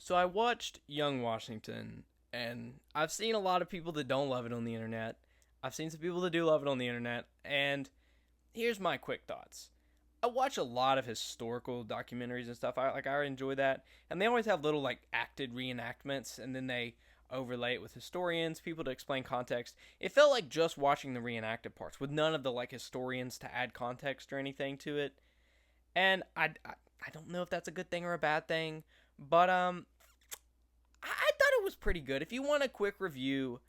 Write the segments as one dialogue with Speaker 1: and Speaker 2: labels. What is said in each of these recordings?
Speaker 1: So I watched Young Washington, and I've seen a lot of people that don't love it on the internet. I've seen some people that do love it on the internet, and here's my quick thoughts. I watch a lot of historical documentaries and stuff. I enjoy that, and they always have little like acted reenactments, and then they overlay it with historians, people to explain context. It felt like just watching the reenacted parts with none of the like historians to add context or anything to it. And I don't know if that's a good thing or a bad thing, but I thought it was pretty good. If you want a quick review,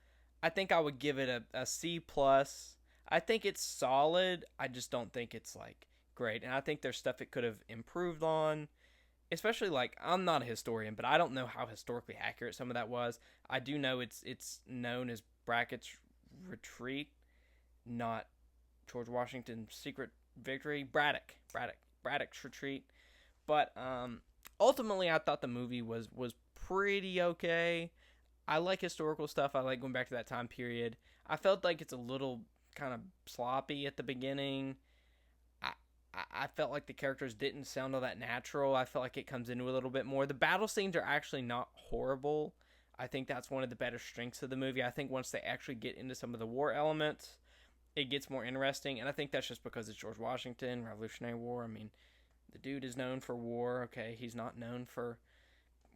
Speaker 1: I think I would give it a C plus. I think it's solid. I just don't think it's like great, and I think there's stuff it could have improved on. Especially like I'm not a historian, but I don't know how historically accurate some of that was. I do know it's known as Brackett's retreat, not George Washington's secret victory. Braddock's retreat. But ultimately, I thought the movie was pretty okay. I like historical stuff. I like going back to that time period. I felt like it's a little kind of sloppy at the beginning. I I felt like the characters didn't sound all that natural. I felt like it comes into a little bit more. The battle scenes are actually not horrible. I think that's one of the better strengths of the movie. I think once they actually get into some of the war elements, it gets more interesting. And I think that's just because it's George Washington, Revolutionary War. I mean, the dude is known for war. Okay, he's not known for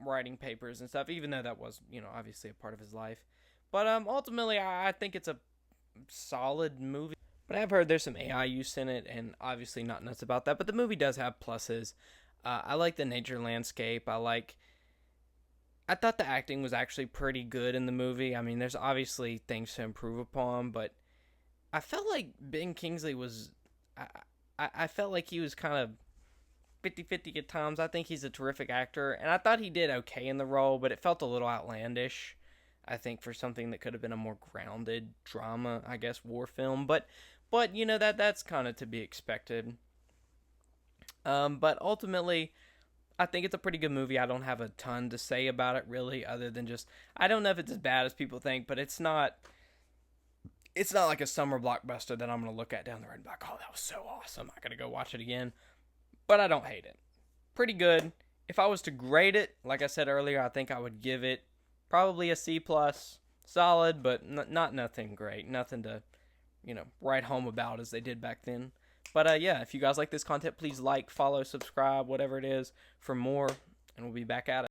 Speaker 1: writing papers and stuff, even though that was, obviously a part of his life. But ultimately, I think it's a solid movie. But I've heard there's some AI use in it, and obviously not nuts about that. But the movie does have pluses. I like the nature landscape. I thought the acting was actually pretty good in the movie. I mean, there's obviously things to improve upon, but I felt like Ben Kingsley was. I felt like he was kind of 50-50 at times. I think he's a terrific actor, and I thought he did okay in the role, but it felt a little outlandish. I think for something that could have been a more grounded drama, I guess, war film, but that's kind of to be expected. But ultimately, I think it's a pretty good movie. I don't have a ton to say about it really, other than just I don't know if it's as bad as people think, but it's not. It's not like a summer blockbuster that I'm gonna look at down the road and be like, oh, that was so awesome. I'm not gonna go watch it again. But I don't hate it. Pretty good. If I was to grade it, like I said earlier, I think I would give it probably a C plus. Solid, but not nothing great. Nothing to write home about as they did back then. But yeah, if you guys like this content, please like, follow, subscribe, whatever it is, for more, and we'll be back at it.